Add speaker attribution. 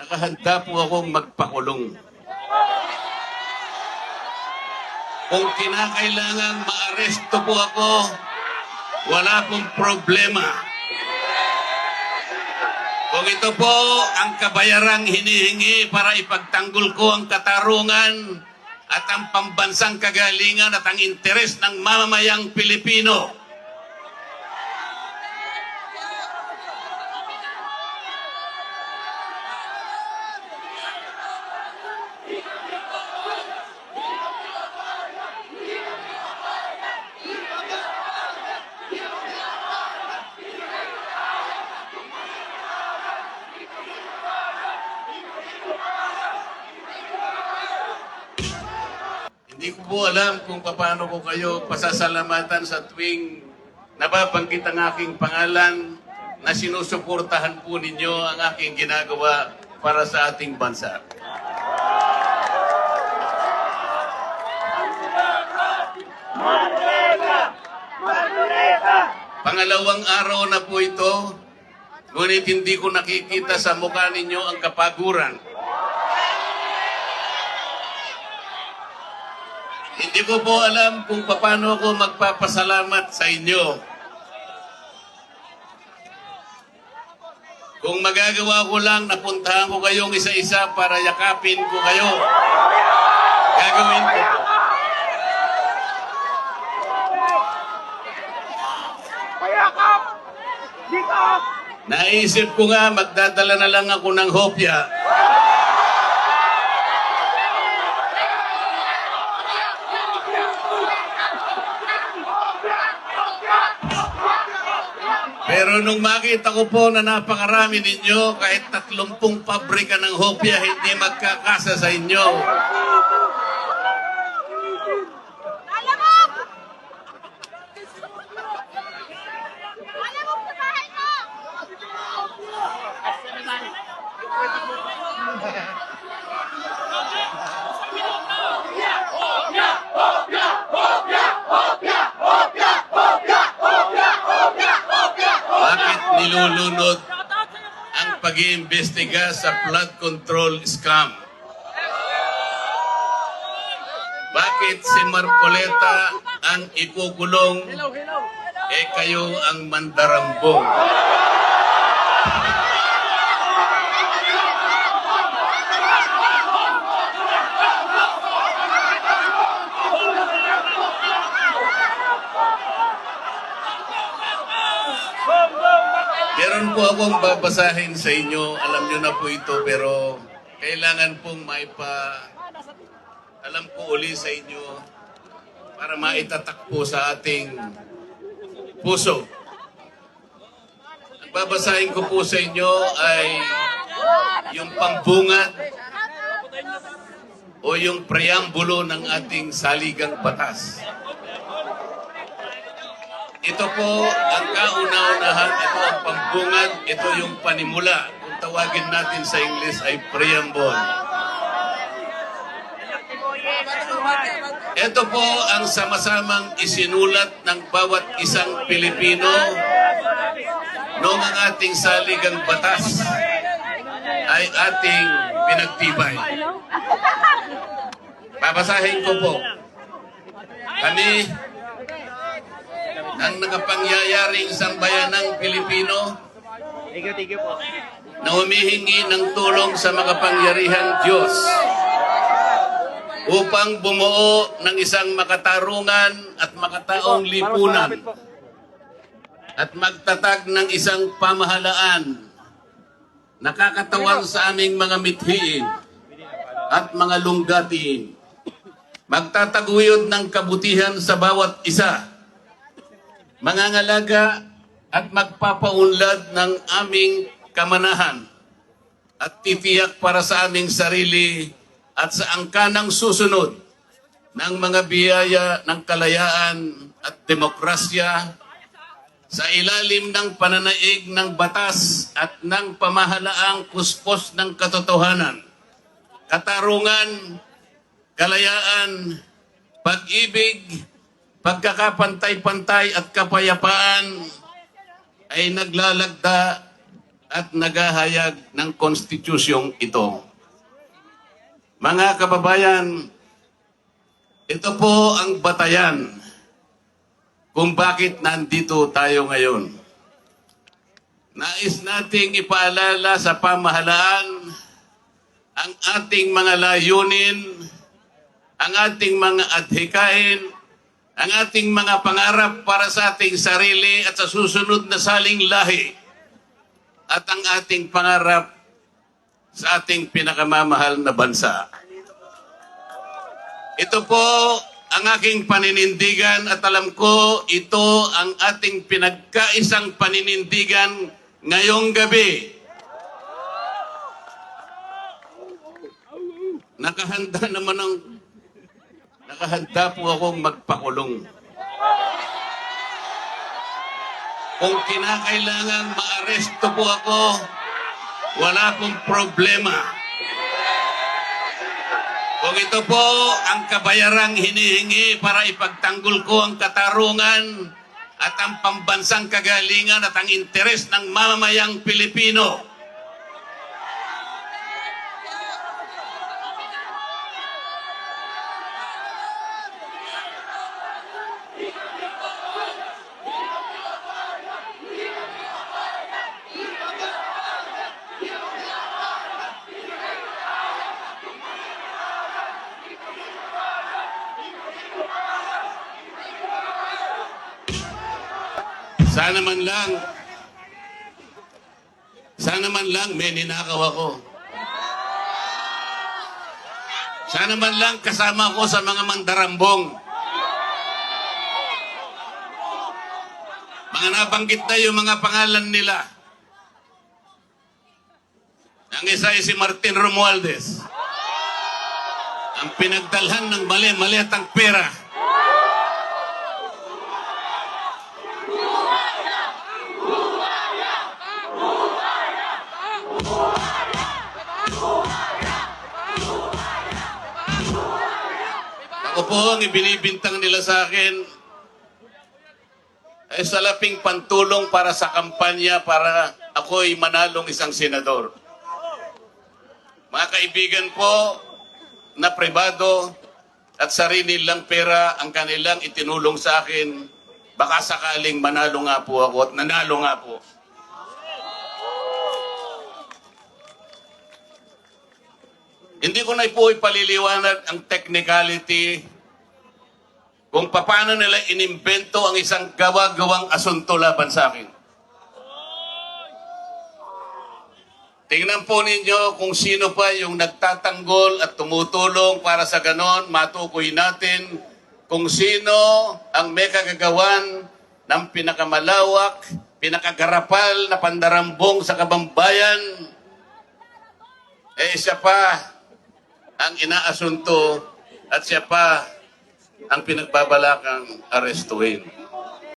Speaker 1: nakahanda po akong magpakulong. Kung kinakailangan maaresto po ako, wala pong problema. Kung ito po ang kabayarang hinihingi para ipagtanggol ko ang katarungan at ang pambansang kagalingan at ang interes ng mamamayang Pilipino, hindi ko po alam kung paano ko kayo pasasalamatan sa tuwing nababanggit ang aking pangalan na sinusuportahan po ninyo ang aking ginagawa para sa ating bansa. Pangalawang araw na po ito, ngunit hindi ko nakikita sa mukha ninyo ang kapaguran. Hindi ko po alam kung paano ako magpapasalamat sa inyo. Kung magagawa ko lang, napuntahan ko kayong isa-isa para yakapin ko kayo. Gagawin ko po. Naisip ko nga, magdadala na lang ako ng hopya. Pero nung makita ko po na napakarami ninyo, kahit 30 pabrika ng hopya, hindi magkakasa sa inyo. Nilulunod ang pag-iimbestiga sa flood control scam? Bakit si Marcoleta ang ikukulong, kayo ang mandarambong? Meron po akong babasahin sa inyo. Alam nyo na po ito, pero kailangan pong alam ko uli sa inyo para maitatak po sa ating puso. Ang babasahin ko po sa inyo ay yung pambungad o yung preambulo ng ating saligang batas. Ito po ang kauna-unahan, ito ang pambungad, ito yung panimula. Kung tawagin natin sa English ay preamble. Ito po ang sama-samang isinulat ng bawat isang Pilipino noong ang ating saligang batas ay ating pinagtibay. Babasahin ko po. Kami ang nakapangyyayaring sambayanang Pilipino na humihingi ng tulong sa makapangyarihang Diyos upang bumuo ng isang makatarungan at makataong lipunan at magtatag ng isang pamahalaan nakakatawan sa aming mga mithiin at mga lunggatiin, magtataguyod ng kabutihan sa bawat isa, mangangalaga at magpapaunlad ng aming kamanahan at titiyak para sa aming sarili at sa angkanang susunod ng mga biyaya ng kalayaan at demokrasya sa ilalim ng pananaig ng batas at ng pamahalaang puspos ng katotohanan, katarungan, kalayaan, pag-ibig, pagkakapantay-pantay at kapayapaan ay naglalagda at naghahayag ng konstitusyong ito. Mga kababayan, ito po ang batayan kung bakit nandito tayo ngayon. Nais nating ipaalala sa pamahalaan ang ating mga layunin, ang ating mga adhikain, ang ating mga pangarap para sa ating sarili at sa susunod na saling lahi, at ang ating pangarap sa ating pinakamamahal na bansa. Ito po ang aking paninindigan at alam ko ito ang ating pinagkaisang paninindigan ngayong gabi. Nakahanda po akong magpakulong. Kung kinakailangan maaresto po ako, wala akong problema. Kung ito po ang kabayarang hinihingi para ipagtanggol ko ang katarungan at ang pambansang kagalingan at ang interes ng mamamayang Pilipino, sana man lang may ninakaw ako. Sana man lang kasama ko sa mga mandarambong. Mga nabanggit na yung mga pangalan nila. Ang isa ay si Martin Romualdez. Ang pinagdalhan ng mali-maliatang pera. Ako po ang ibinibintang nila sa akin ay salaping pantulong para sa kampanya para ako'y manalong isang senador. Mga kaibigan po na pribado at sarili lang pera ang kanilang itinulong sa akin, baka sakaling manalo nga po ako at nanalo nga po. Hindi ko na po ipaliliwanag ang technicality kung paano nila inimbento ang isang gawa-gawang asunto laban sa akin. Tingnan po ninyo kung sino pa yung nagtatanggol at tumutulong para sa ganon, matukoy natin kung sino ang may kagagawan ng pinakamalawak, pinakagarapal na pandarambong sa kabambayan. Siya pa ang inaasunto at siya pa ang pinagbabalakang arestuhin.